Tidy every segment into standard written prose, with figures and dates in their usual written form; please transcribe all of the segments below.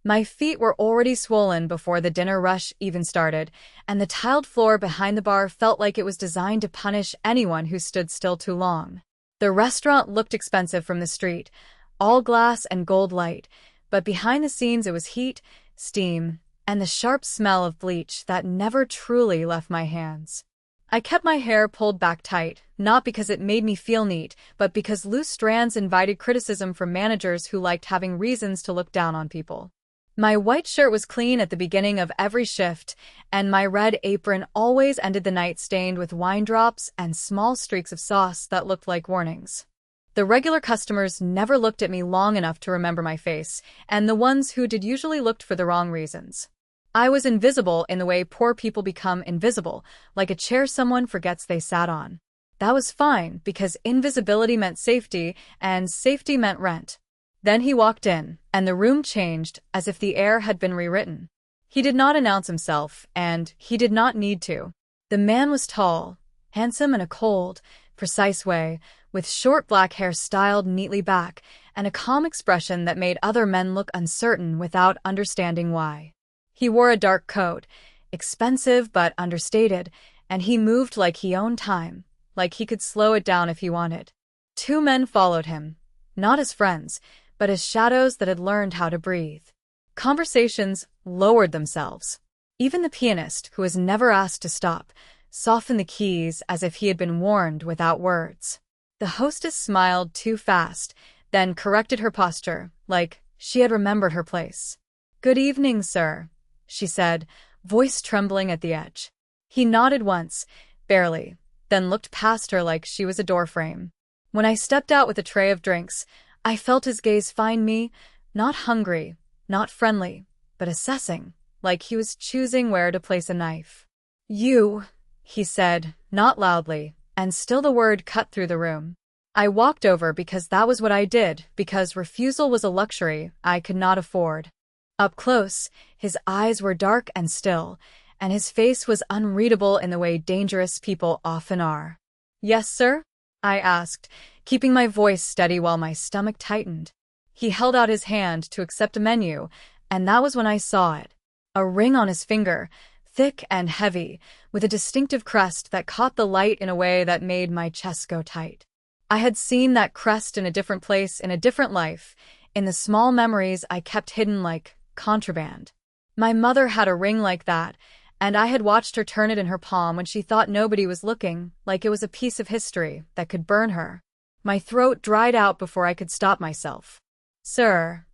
My feet were already swollen before the dinner rush even started, and the tiled floor behind the bar felt like it was designed to punish anyone who stood still too long. The restaurant looked expensive from the street, all glass and gold light, but behind the scenes it was heat, steam, and the sharp smell of bleach that never truly left my hands. I kept my hair pulled back tight, not because it made me feel neat, but because loose strands invited criticism from managers who liked having reasons to look down on people. My white shirt was clean at the beginning of every shift, and my red apron always ended the night stained with wine drops and small streaks of sauce that looked like warnings. The regular customers never looked at me long enough to remember my face, and the ones who did usually looked for the wrong reasons. I was invisible in the way poor people become invisible, like a chair someone forgets they sat on. That was fine, because invisibility meant safety, and safety meant rent. Then he walked in, and the room changed, as if the air had been rewritten. He did not announce himself, and he did not need to. The man was tall, handsome in a cold, precise way, with short black hair styled neatly back, and a calm expression that made other men look uncertain without understanding why. He wore a dark coat, expensive but understated, and he moved like he owned time, like he could slow it down if he wanted. Two men followed him, not as friends, but as shadows that had learned how to breathe. Conversations lowered themselves. Even the pianist, who was never asked to stop, softened the keys as if he had been warned without words. The hostess smiled too fast, then corrected her posture, like she had remembered her place. "Good evening, sir," she said, voice trembling at the edge. He nodded once, barely, then looked past her like she was a doorframe. When I stepped out with a tray of drinks, I felt his gaze find me, not hungry, not friendly, but assessing, like he was choosing where to place a knife. "You," he said, not loudly, and still the word cut through the room. I walked over because that was what I did, because refusal was a luxury I could not afford. Up close, his eyes were dark and still, and his face was unreadable in the way dangerous people often are. "Yes, sir?" I asked, keeping my voice steady while my stomach tightened. He held out his hand to accept a menu, and that was when I saw it. A ring on his finger, thick and heavy, with a distinctive crest that caught the light in a way that made my chest go tight. I had seen that crest in a different place in a different life, in the small memories I kept hidden like contraband. My mother had a ring like that, and I had watched her turn it in her palm when she thought nobody was looking, like it was a piece of history that could burn her. My throat dried out before I could stop myself. "Sir,"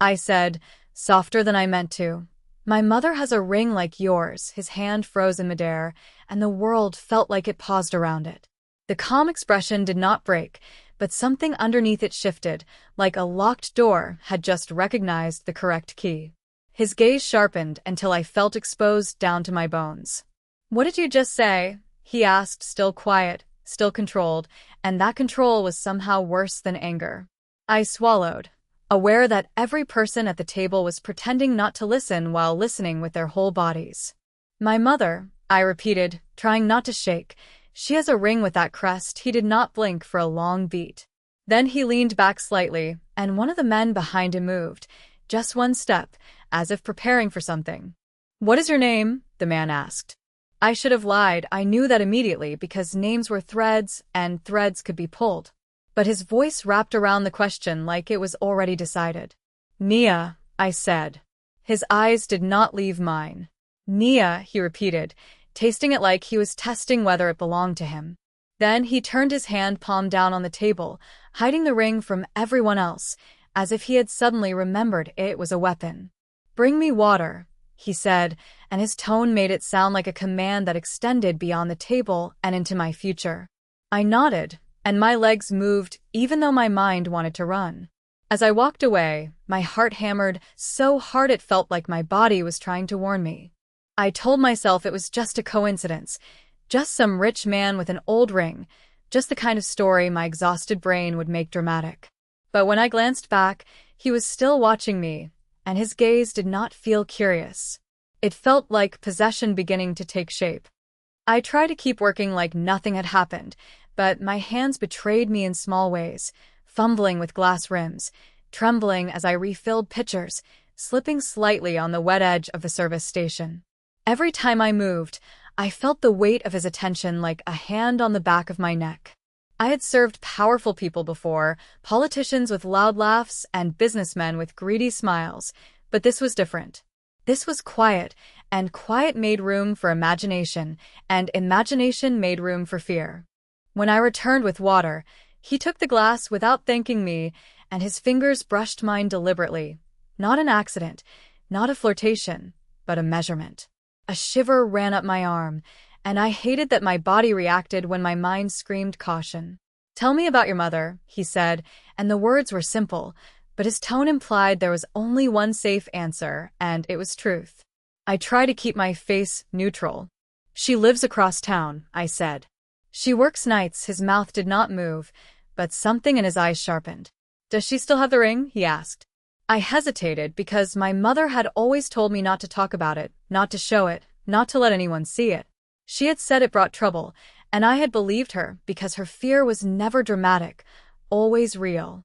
I said, softer than I meant to, "my mother has a ring like yours." His hand froze in midair, and the world felt like it paused around it. The calm expression did not break, but something underneath it shifted, like a locked door had just recognized the correct key. His gaze sharpened until I felt exposed down to my bones. "What did you just say?" he asked, still quiet, still controlled, and that control was somehow worse than anger. I swallowed, aware that every person at the table was pretending not to listen while listening with their whole bodies. "My mother," I repeated, trying not to shake. "She has a ring with that crest." He did not blink for a long beat. Then he leaned back slightly, and one of the men behind him moved, just one step, as if preparing for something. "What is your name?" the man asked. I should have lied. I knew that immediately because names were threads, and threads could be pulled. But his voice wrapped around the question like it was already decided. "Nia," I said. His eyes did not leave mine. "Nia," he repeated, tasting it like he was testing whether it belonged to him. Then he turned his hand palm down on the table, hiding the ring from everyone else, as if he had suddenly remembered it was a weapon. "Bring me water," he said, and his tone made it sound like a command that extended beyond the table and into my future. I nodded, and my legs moved even though my mind wanted to run. As I walked away, my heart hammered so hard it felt like my body was trying to warn me. I told myself it was just a coincidence, just some rich man with an old ring, just the kind of story my exhausted brain would make dramatic. But when I glanced back, he was still watching me, and his gaze did not feel curious. It felt like possession beginning to take shape. I tried to keep working like nothing had happened, but my hands betrayed me in small ways, fumbling with glass rims, trembling as I refilled pitchers, slipping slightly on the wet edge of the service station. Every time I moved, I felt the weight of his attention like a hand on the back of my neck. I had served powerful people before, politicians with loud laughs and businessmen with greedy smiles, but this was different. This was quiet, and quiet made room for imagination, and imagination made room for fear. When I returned with water, he took the glass without thanking me, and his fingers brushed mine deliberately. Not an accident, not a flirtation, but a measurement. A shiver ran up my arm, and I hated that my body reacted when my mind screamed caution. "Tell me about your mother," he said, and the words were simple, but his tone implied there was only one safe answer, and it was truth. I tried to keep my face neutral. "She lives across town," I said. "She works nights." His mouth did not move, but something in his eyes sharpened. "Does she still have the ring?" he asked. I hesitated because my mother had always told me not to talk about it, not to show it, not to let anyone see it. She had said it brought trouble, and I had believed her because her fear was never dramatic, always real.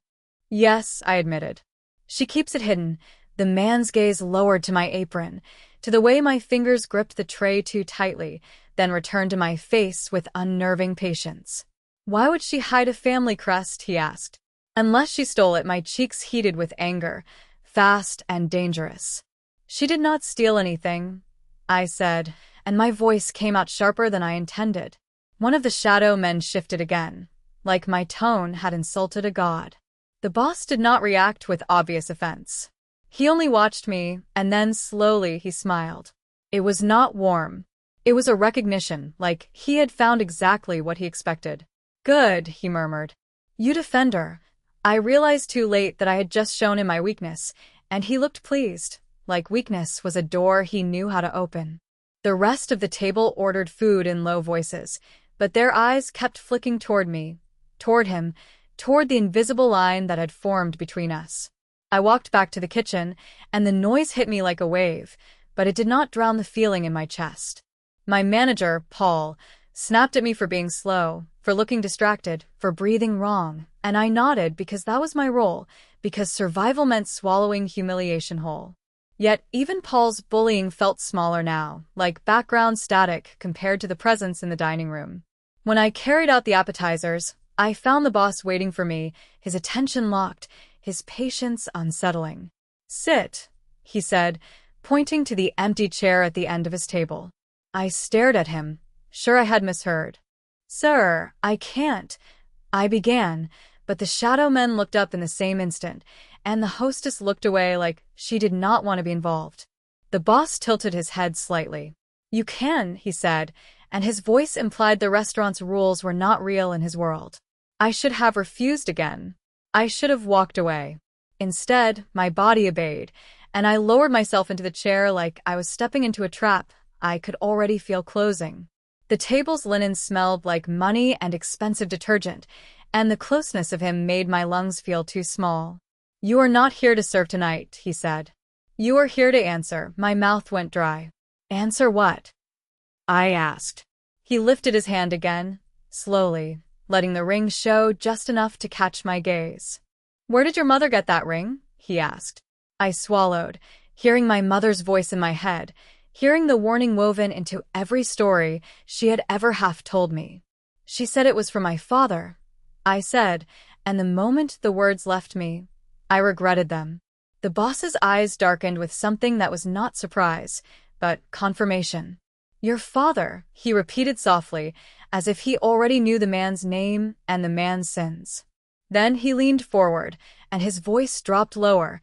"Yes," I admitted. "She keeps it hidden." The man's gaze lowered to my apron, to the way my fingers gripped the tray too tightly, then returned to my face with unnerving patience. "Why would she hide a family crest?" he asked. "Unless she stole it." My cheeks heated with anger, fast and dangerous. "She did not steal anything," I said, and my voice came out sharper than I intended. One of the shadow men shifted again, like my tone had insulted a god. The boss did not react with obvious offense. He only watched me, and then slowly he smiled. It was not warm. It was a recognition, like he had found exactly what he expected. "Good," he murmured. "You defend her." I realized too late that I had just shown him my weakness, and he looked pleased, like weakness was a door he knew how to open. The rest of the table ordered food in low voices, but their eyes kept flicking toward me, toward him, toward the invisible line that had formed between us. I walked back to the kitchen, and the noise hit me like a wave, but it did not drown the feeling in my chest. My manager, Paul, snapped at me for being slow, for looking distracted, for breathing wrong, and I nodded because that was my role, because survival meant swallowing humiliation whole. Yet even Paul's bullying felt smaller now, like background static compared to the presence in the dining room. When I carried out the appetizers, I found the boss waiting for me, his attention locked, his patience unsettling. "Sit," he said, pointing to the empty chair at the end of his table. I stared at him, sure I had misheard. "Sir, I can't," I began, but the shadow men looked up in the same instant, and the hostess looked away like she did not want to be involved. The boss tilted his head slightly. "You can," he said, and his voice implied the restaurant's rules were not real in his world. I should have refused again. I should have walked away. Instead, my body obeyed, and I lowered myself into the chair like I was stepping into a trap I could already feel closing. The table's linen smelled like money and expensive detergent, and the closeness of him made my lungs feel too small. "You are not here to serve tonight," he said. "You are here to answer." My mouth went dry. "Answer what?" I asked. He lifted his hand again, slowly, letting the ring show just enough to catch my gaze. "Where did your mother get that ring?" he asked. I swallowed, hearing my mother's voice in my head, hearing the warning woven into every story she had ever half told me. "She said it was from my father," I said, and the moment the words left me, I regretted them. The boss's eyes darkened with something that was not surprise, but confirmation. "Your father," he repeated softly, as if he already knew the man's name and the man's sins. Then he leaned forward, and his voice dropped lower,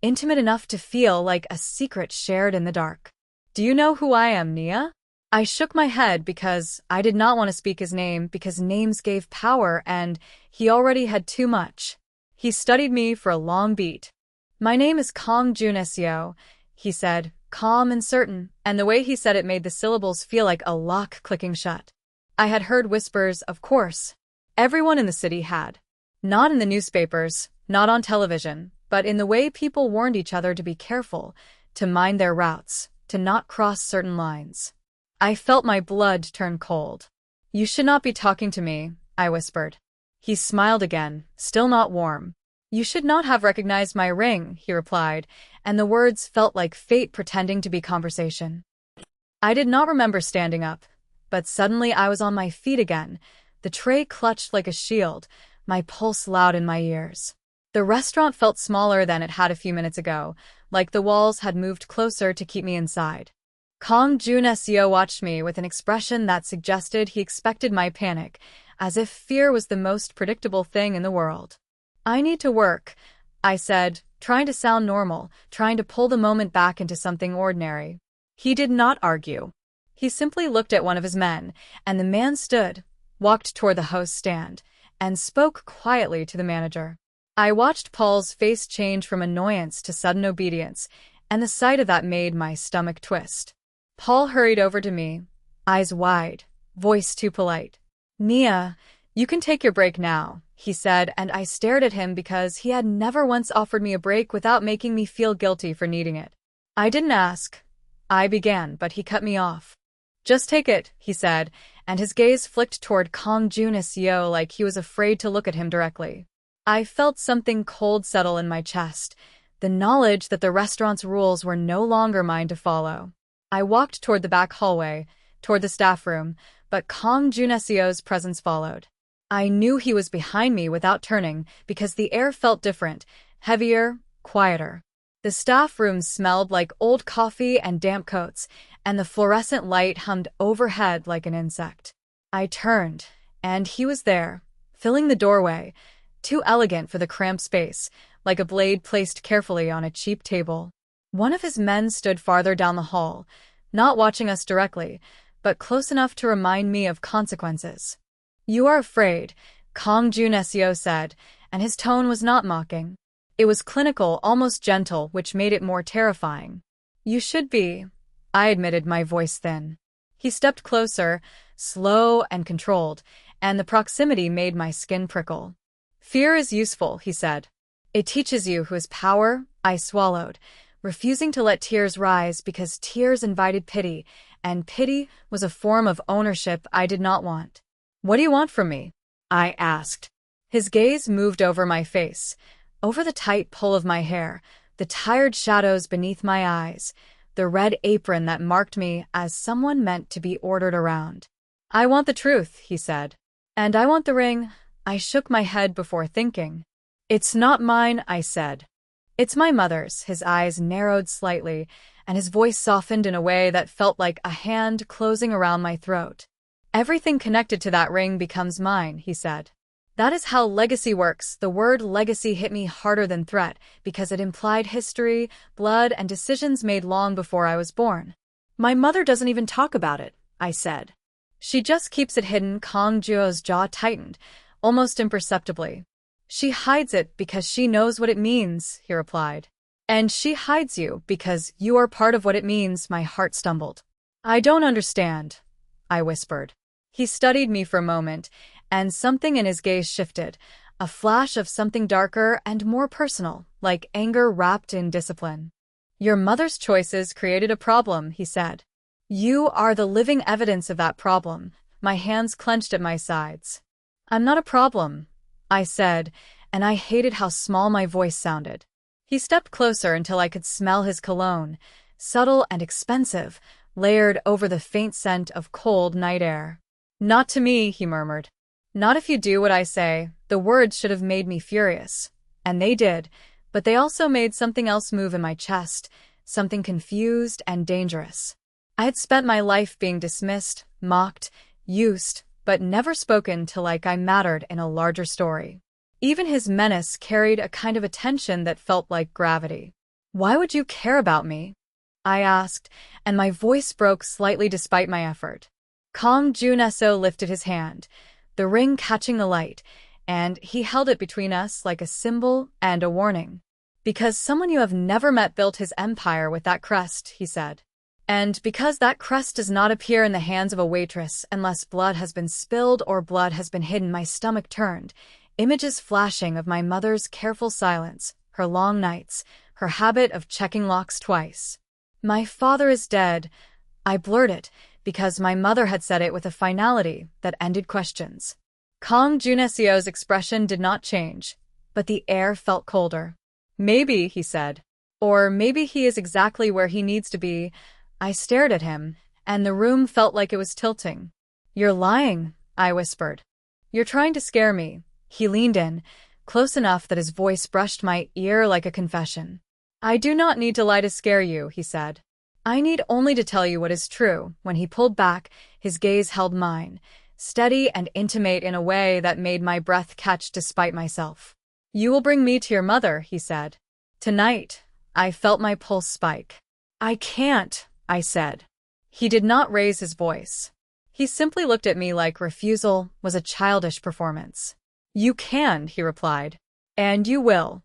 intimate enough to feel like a secret shared in the dark. "Do you know who I am, Nia?" I shook my head because I did not want to speak his name because names gave power and he already had too much. He studied me for a long beat. "My name is Kong Junesio," he said, calm and certain, and the way he said it made the syllables feel like a lock clicking shut. I had heard whispers, of course. Everyone in the city had. Not in the newspapers, not on television, but in the way people warned each other to be careful, to mind their routes, to not cross certain lines. I felt my blood turn cold. "You should not be talking to me," I whispered. He smiled again, still not warm. You should not have recognized my ring, he replied, and the words felt like fate pretending to be conversation. I did not remember standing up, but suddenly I was on my feet again, the tray clutched like a shield, my pulse loud in my ears. The restaurant felt smaller than it had a few minutes ago, like the walls had moved closer to keep me inside. Kong Jun-seo watched me with an expression that suggested he expected my panic, as if fear was the most predictable thing in the world. I need to work, I said, trying to sound normal, trying to pull the moment back into something ordinary. He did not argue. He simply looked at one of his men, and the man stood, walked toward the host's stand, and spoke quietly to the manager. I watched Paul's face change from annoyance to sudden obedience, and the sight of that made my stomach twist. Paul hurried over to me, eyes wide, voice too polite. "Nia, you can take your break now," he said, and I stared at him because he had never once offered me a break without making me feel guilty for needing it. I didn't ask. I began, but he cut me off. "Just take it," he said, and his gaze flicked toward Kong Jun-seo like he was afraid to look at him directly. I felt something cold settle in my chest, the knowledge that the restaurant's rules were no longer mine to follow. I walked toward the back hallway, toward the staff room, but Kong Jun-seo's presence followed. I knew he was behind me without turning because the air felt different, heavier, quieter. The staff room smelled like old coffee and damp coats, and the fluorescent light hummed overhead like an insect. I turned, and he was there, filling the doorway, too elegant for the cramped space, like a blade placed carefully on a cheap table. One of his men stood farther down the hall, not watching us directly, but close enough to remind me of consequences. "You are afraid," Kong Jun-seo said, and his tone was not mocking. It was clinical, almost gentle, which made it more terrifying. "You should be," I admitted, my voice thin. He stepped closer, slow and controlled, and the proximity made my skin prickle. "Fear is useful," he said. "It teaches you who has power." I swallowed, refusing to let tears rise because tears invited pity, and pity was a form of ownership I did not want. "What do you want from me?" I asked. His gaze moved over my face, over the tight pull of my hair, the tired shadows beneath my eyes, the red apron that marked me as someone meant to be ordered around. "I want the truth," he said. "And I want the ring." I shook my head before thinking. "It's not mine," I said. "It's my mother's." His eyes narrowed slightly, and his voice softened in a way that felt like a hand closing around my throat. "Everything connected to that ring becomes mine," he said. That is how legacy works. The word legacy hit me harder than threat because it implied history, blood, and decisions made long before I was born. "My mother doesn't even talk about it," I said. "She just keeps it hidden." Kong Juo's jaw tightened, almost imperceptibly. "She hides it because she knows what it means," he replied. "And she hides you because you are part of what it means." My heart stumbled. "I don't understand," I whispered. He studied me for a moment, and something in his gaze shifted, a flash of something darker and more personal, like anger wrapped in discipline. "Your mother's choices created a problem," he said. "You are the living evidence of that problem." My hands clenched at my sides. "I'm not a problem," I said, and I hated how small my voice sounded. He stepped closer until I could smell his cologne, subtle and expensive, layered over the faint scent of cold night air. "Not to me," he murmured. "Not if you do what I say." The words should have made me furious. And they did, but they also made something else move in my chest, something confused and dangerous. I had spent my life being dismissed, mocked, used, but never spoken to like I mattered in a larger story. Even his menace carried a kind of attention that felt like gravity. "Why would you care about me?" I asked, and my voice broke slightly despite my effort. Kong Jun-seo lifted his hand, the ring catching the light, and he held it between us like a symbol and a warning. "Because someone you have never met built his empire with that crest," he said. "And because that crest does not appear in the hands of a waitress unless blood has been spilled or blood has been hidden." My stomach turned, images flashing of my mother's careful silence, her long nights, her habit of checking locks twice. "My father is dead," I blurted, because my mother had said it with a finality that ended questions. Kong Jun-seo's expression did not change. but the air felt colder. Maybe, he said. Or maybe he is exactly where he needs to be. I stared at him, and the room felt like it was tilting. You're lying, I whispered. You're trying to scare me. He leaned in, close enough that his voice brushed my ear like a confession. I do not need to lie to scare you, he said. I need only to tell you what is true. When he pulled back, his gaze held mine, steady and intimate in a way that made my breath catch despite myself. You will bring me to your mother, he said. Tonight. I felt my pulse spike. I can't, I said. He did not raise his voice. He simply looked at me like refusal was a childish performance. You can, he replied. And you will.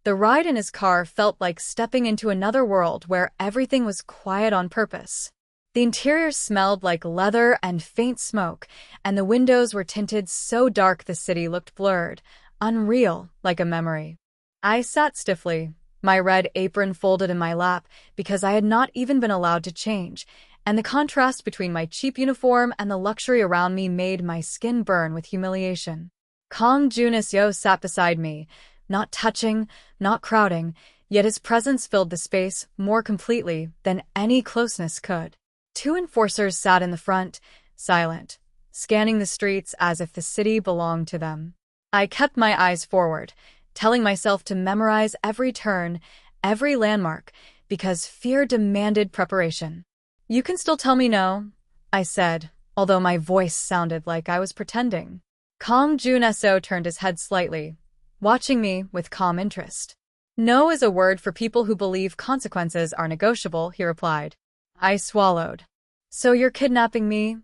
The ride in his car felt like stepping into another world where everything was quiet on purpose. The interior smelled like leather and faint smoke, and the windows were tinted so dark the city looked blurred, unreal, like a memory. I sat stiffly, my red apron folded in my lap because I had not even been allowed to change, and the contrast between my cheap uniform and the luxury around me made my skin burn with humiliation. Kang Jun-seo sat beside me, not touching, not crowding, yet his presence filled the space more completely than any closeness could. Two enforcers sat in the front, silent, scanning the streets as if the city belonged to them. I kept my eyes forward, telling myself to memorize every turn, every landmark, because fear demanded preparation. You can still tell me no, I said, although my voice sounded like I was pretending. Kang Jun-seo turned his head slightly, watching me with calm interest. No is a word for people who believe consequences are negotiable, he replied. I swallowed. So you're kidnapping me?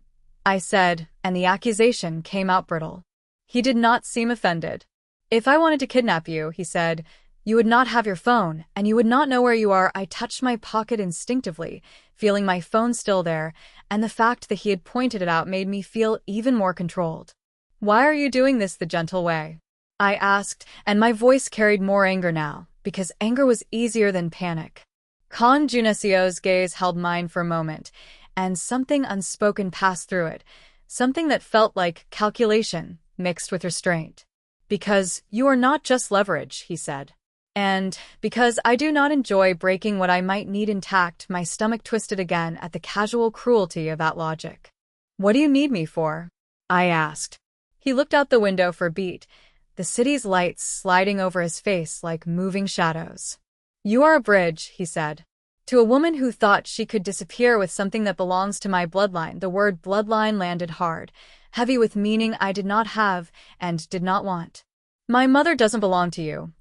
I said, and the accusation came out brittle. He did not seem offended. If I wanted to kidnap you, he said, you would not have your phone, and you would not know where you are. I touched my pocket instinctively, feeling my phone still there, and the fact that he had pointed it out made me feel even more controlled. Why are you doing this the gentle way? I asked, and my voice carried more anger now, because anger was easier than panic. Kang Jun-seo's gaze held mine for a moment, and something unspoken passed through it, something that felt like calculation mixed with restraint. Because you are not just leverage, he said. And because I do not enjoy breaking what I might need intact, my stomach twisted again at the casual cruelty of that logic. What do you need me for? I asked. He looked out the window for a beat, the city's lights sliding over his face like moving shadows. You are a bridge, he said. To a woman who thought she could disappear with something that belongs to my bloodline, the word bloodline landed hard, heavy with meaning I did not have and did not want. My mother doesn't belong to you,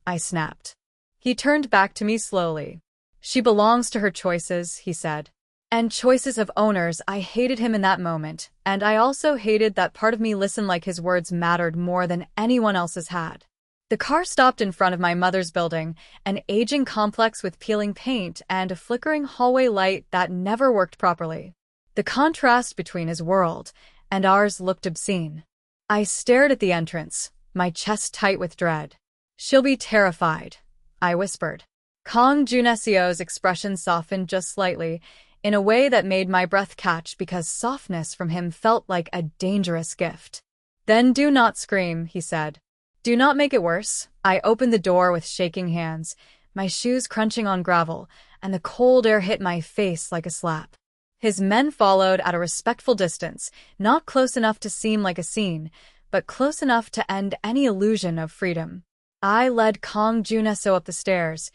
I snapped. He turned back to me slowly. She belongs to her choices, he said. And choices of owners. I hated him in that moment, and I also hated that part of me listened like his words mattered more than anyone else's had. The car stopped in front of my mother's building, an aging complex with peeling paint and a flickering hallway light that never worked properly. The contrast between his world and ours looked obscene. I stared at the entrance, my chest tight with dread. She'll be terrified, I whispered. Kang Jun-seo's expression softened just slightly, in a way that made my breath catch because softness from him felt like a dangerous gift. Then do not scream, he said. Do not make it worse. I opened the door with shaking hands, my shoes crunching on gravel, and the cold air hit my face like a slap. His men followed at a respectful distance, not close enough to seem like a scene, but close enough to end any illusion of freedom. I led Kang Jun-seo up the stairs,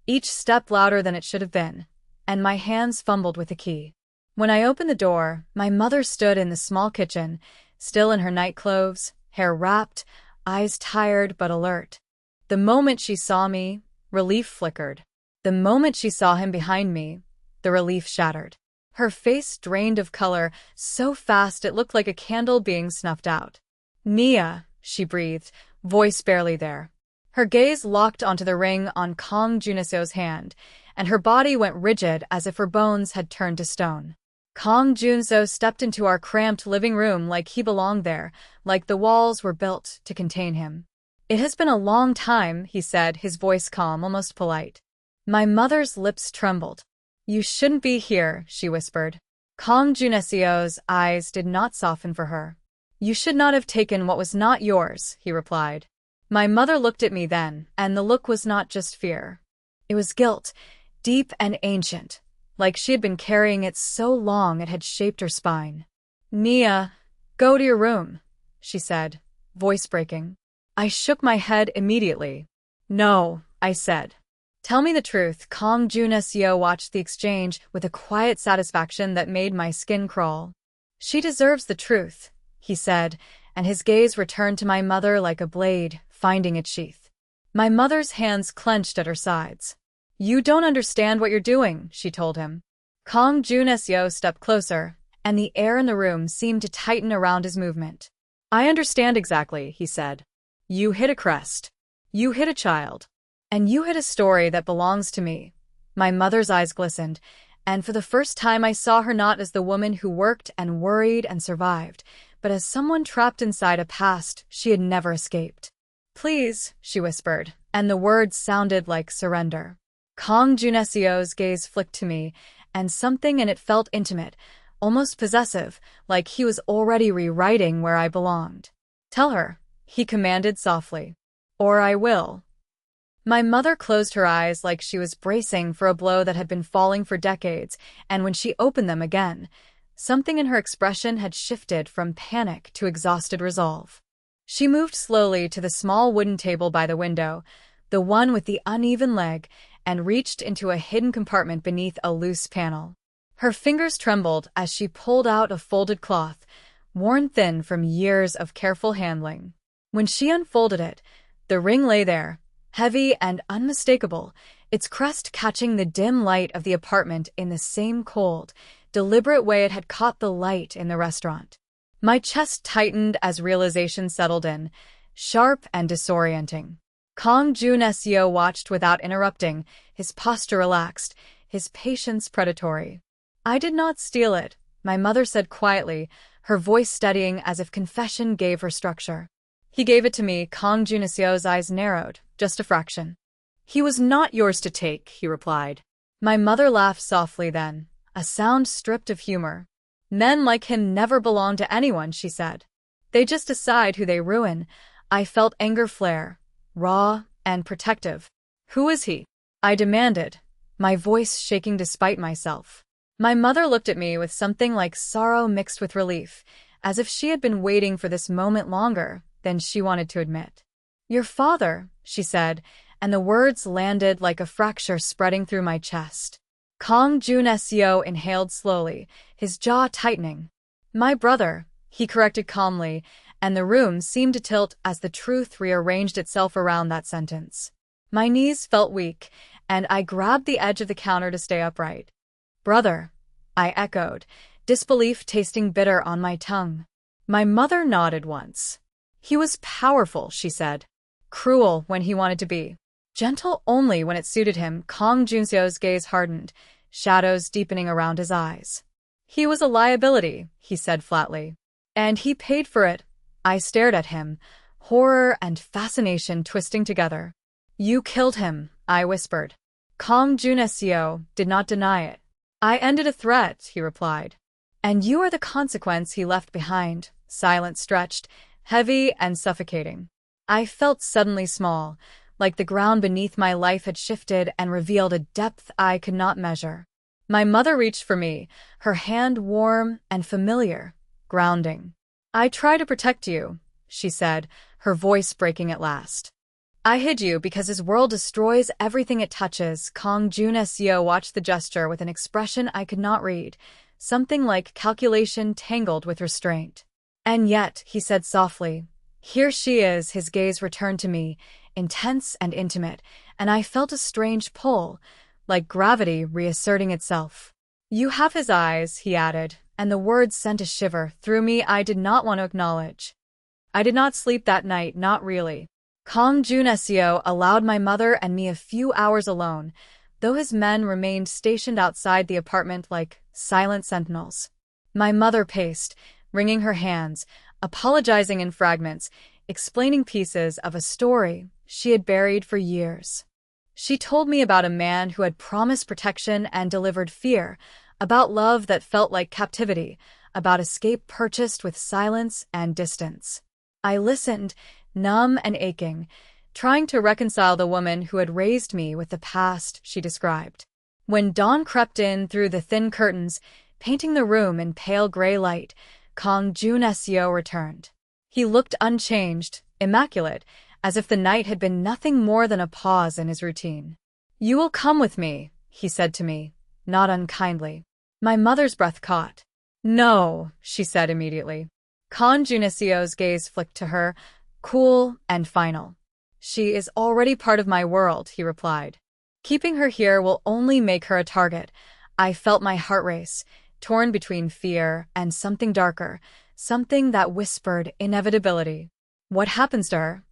each step louder than it should have been, and my hands fumbled with the key. When I opened the door, my mother stood in the small kitchen, still in her nightclothes, hair wrapped, eyes tired but alert. The moment she saw me, relief flickered. The moment she saw him behind me, the relief shattered. Her face drained of color so fast it looked like a candle being snuffed out. Mia, she breathed, voice barely there. Her gaze locked onto the ring on Kang Jun-seo's hand, and her body went rigid as if her bones had turned to stone. Kang Jun-seo stepped into our cramped living room like he belonged there, like the walls were built to contain him. It has been a long time, he said, his voice calm, almost polite. My mother's lips trembled. You shouldn't be here, she whispered. Kang Jun-seo's eyes did not soften for her. You should not have taken what was not yours, he replied. My mother looked at me then, and the look was not just fear. It was guilt, deep and ancient, like she had been carrying it so long it had shaped her spine. "Nia, go to your room," she said, voice breaking. I shook my head immediately. "No," I said. "Tell me the truth." Kong Junseok watched the exchange with a quiet satisfaction that made my skin crawl. "She deserves the truth," he said, and his gaze returned to my mother like a blade, finding its sheath. My mother's hands clenched at her sides. "You don't understand what you're doing," she told him. Kong Junseok stepped closer, and the air in the room seemed to tighten around his movement. "I understand exactly," he said. "You hit a crest. You hit a child. And you hit a story that belongs to me." My mother's eyes glistened, and for the first time I saw her not as the woman who worked and worried and survived, but as someone trapped inside a past she had never escaped. "Please," she whispered, and the words sounded like surrender. Kong Junseok's gaze flicked to me, and something in it felt intimate, almost possessive, like he was already rewriting where I belonged. "Tell her," he commanded softly. "Or I will." My mother closed her eyes like she was bracing for a blow that had been falling for decades, and when she opened them again, something in her expression had shifted from panic to exhausted resolve. She moved slowly to the small wooden table by the window, the one with the uneven leg, and reached into a hidden compartment beneath a loose panel. Her fingers trembled as she pulled out a folded cloth, worn thin from years of careful handling. When she unfolded it, the ring lay there, heavy and unmistakable, its crest catching the dim light of the apartment in the same cold, deliberate way it had caught the light in the restaurant. My chest tightened as realization settled in, sharp and disorienting. Kong Junseok watched without interrupting, his posture relaxed, his patience predatory. "I did not steal it," my mother said quietly, her voice steadying as if confession gave her structure. "He gave it to me." Kong Junseok's eyes narrowed, just a fraction. "He was not yours to take," he replied. My mother laughed softly then, a sound stripped of humor. "Men like him never belong to anyone," she said. "They just decide who they ruin." I felt anger flare, raw and protective. "Who is he?" I demanded, my voice shaking despite myself. My mother looked at me with something like sorrow mixed with relief, as if she had been waiting for this moment longer than she wanted to admit. "Your father," she said, and the words landed like a fracture spreading through my chest. Kong Junseok inhaled slowly, his jaw tightening. "My brother," he corrected calmly, and the room seemed to tilt as the truth rearranged itself around that sentence. My knees felt weak, and I grabbed the edge of the counter to stay upright. "Brother," I echoed, disbelief tasting bitter on my tongue. My mother nodded once. "He was powerful," she said. "Cruel when he wanted to be. Gentle only when it suited him." Kong Junseok's gaze hardened, shadows deepening around his eyes. "He was a liability," he said flatly. "And he paid for it." I stared at him, horror and fascination twisting together. "You killed him," I whispered. Kong Junseok did not deny it. "I ended a threat," he replied. "And you are the consequence he left behind." Silence stretched, heavy and suffocating. I felt suddenly small, like the ground beneath my life had shifted and revealed a depth I could not measure. My mother reached for me, her hand warm and familiar, grounding. "I try to protect you," she said, her voice breaking at last. "I hid you because his world destroys everything it touches." Kong Junseok watched the gesture with an expression I could not read, something like calculation tangled with restraint. "And yet," he said softly, "here she is." His gaze returned to me, intense and intimate, and I felt a strange pull, like gravity reasserting itself. "You have his eyes," he added, and the words sent a shiver through me I did not want to acknowledge. I did not sleep that night, not really. Kong Junseok allowed my mother and me a few hours alone, though his men remained stationed outside the apartment like silent sentinels. My mother paced, wringing her hands, apologizing in fragments, explaining pieces of a story she had buried for years. She told me about a man who had promised protection and delivered fear, about love that felt like captivity, about escape purchased with silence and distance. I listened, numb and aching, trying to reconcile the woman who had raised me with the past she described. When dawn crept in through the thin curtains, painting the room in pale gray light, Kong Junseok returned. He looked unchanged, immaculate, as if the night had been nothing more than a pause in his routine. "You will come with me," he said to me, not unkindly. My mother's breath caught. "No," she said immediately. Kong Junseok's gaze flicked to her, cool and final. "She is already part of my world," he replied. "Keeping her here will only make her a target." I felt my heart race, torn between fear and something darker, something that whispered inevitability. "What happens to her?"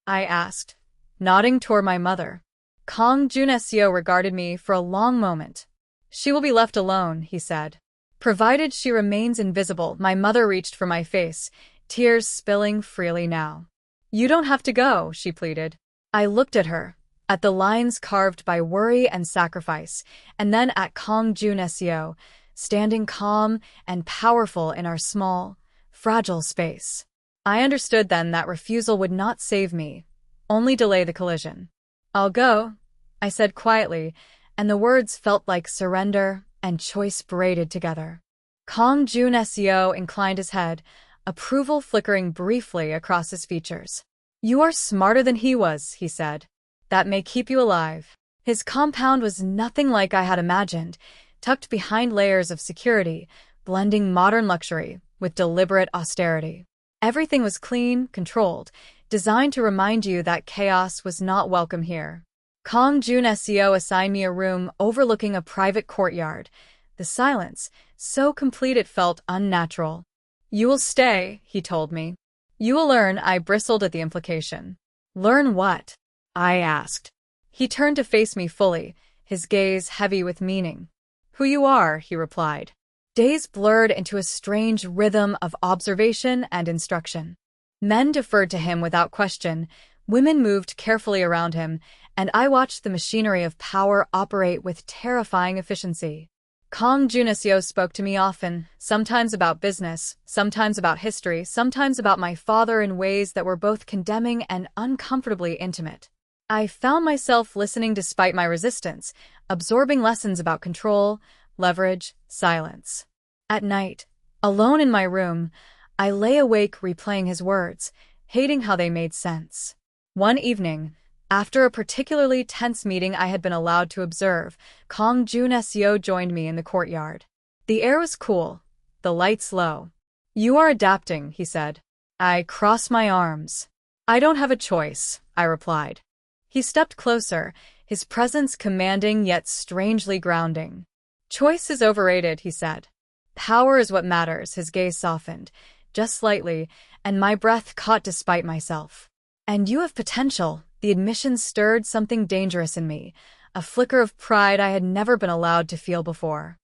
I asked, nodding toward my mother. Kong Junseok regarded me for a long moment. "She will be left alone," he said. "Provided she remains invisible." My mother reached for my face, tears spilling freely now. "You don't have to go," she pleaded. I looked at her, at the lines carved by worry and sacrifice, and then at Kong Junseok, standing calm and powerful in our small, fragile space. I understood then that refusal would not save me, only delay the collision. "I'll go," I said quietly, and the words felt like surrender and choice braided together. Kong Junseok inclined his head, approval flickering briefly across his features. "You are smarter than he was," he said. "That may keep you alive." His compound was nothing like I had imagined, tucked behind layers of security, blending modern luxury with deliberate austerity. Everything was clean, controlled, designed to remind you that chaos was not welcome here. Kong Junseok assigned me a room overlooking a private courtyard. The silence, so complete it felt unnatural. "You will stay," he told me. "You will learn." I bristled at the implication. "Learn what?" I asked. He turned to face me fully, his gaze heavy with meaning. "Who you are," he replied. Days blurred into a strange rhythm of observation and instruction. Men deferred to him without question, women moved carefully around him, and I watched the machinery of power operate with terrifying efficiency. Kong Junseok spoke to me often, sometimes about business, sometimes about history, sometimes about my father in ways that were both condemning and uncomfortably intimate. I found myself listening despite my resistance, absorbing lessons about control, leverage, silence. At night, alone in my room, I lay awake replaying his words, hating how they made sense. One evening, after a particularly tense meeting I had been allowed to observe, Kong Junseok joined me in the courtyard. The air was cool, the lights low. "You are adapting," he said. I crossed my arms. "I don't have a choice," I replied. He stepped closer, his presence commanding yet strangely grounding. "Choice is overrated," he said. "Power is what matters." His gaze softened, just slightly, and my breath caught despite myself. "And you have potential." The admission stirred something dangerous in me, a flicker of pride I had never been allowed to feel before.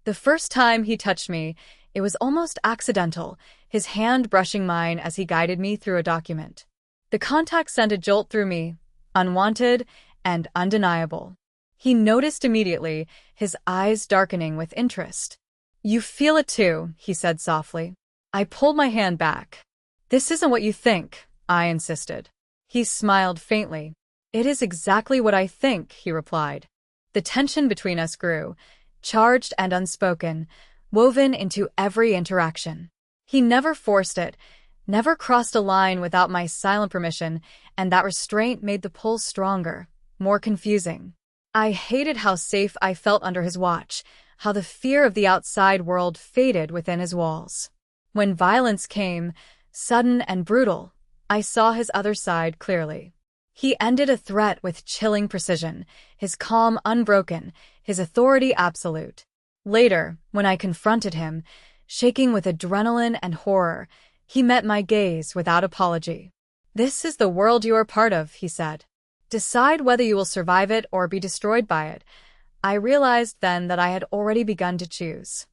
The first time he touched me, it was almost accidental, his hand brushing mine as he guided me through a document. The contact sent a jolt through me, unwanted and undeniable. He noticed immediately, his eyes darkening with interest. "You feel it too," he said softly. I pulled my hand back. "This isn't what you think," I insisted. He smiled faintly. "It is exactly what I think," he replied. The tension between us grew, charged and unspoken, woven into every interaction. He never forced it, never crossed a line without my silent permission, and that restraint made the pull stronger, more confusing. I hated how safe I felt under his watch, how the fear of the outside world faded within his walls. When violence came, sudden and brutal, I saw his other side clearly. He ended a threat with chilling precision, his calm unbroken, his authority absolute. Later, when I confronted him, shaking with adrenaline and horror, he met my gaze without apology. "This is the world you are part of," he said. "Decide whether you will survive it or be destroyed by it." I realized then that I had already begun to choose.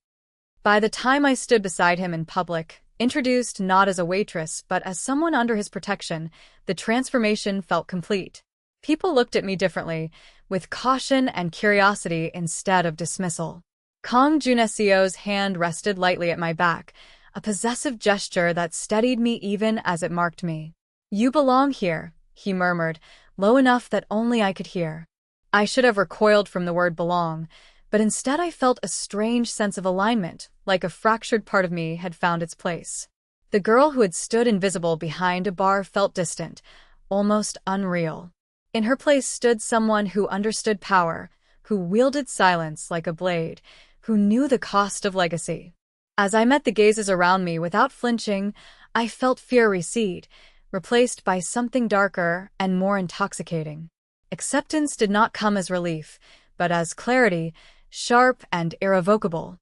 By the time I stood beside him in public, introduced not as a waitress but as someone under his protection, the transformation felt complete. People looked at me differently, with caution and curiosity instead of dismissal. Kong Junseok's hand rested lightly at my back, a possessive gesture that steadied me even as it marked me. "You belong here," he murmured, low enough that only I could hear. I should have recoiled from the word belong, but instead I felt a strange sense of alignment, like a fractured part of me had found its place. The girl who had stood invisible behind a bar felt distant, almost unreal. In her place stood someone who understood power, who wielded silence like a blade, who knew the cost of legacy. As I met the gazes around me without flinching, I felt fear recede, replaced by something darker and more intoxicating. Acceptance did not come as relief, but as clarity, sharp and irrevocable.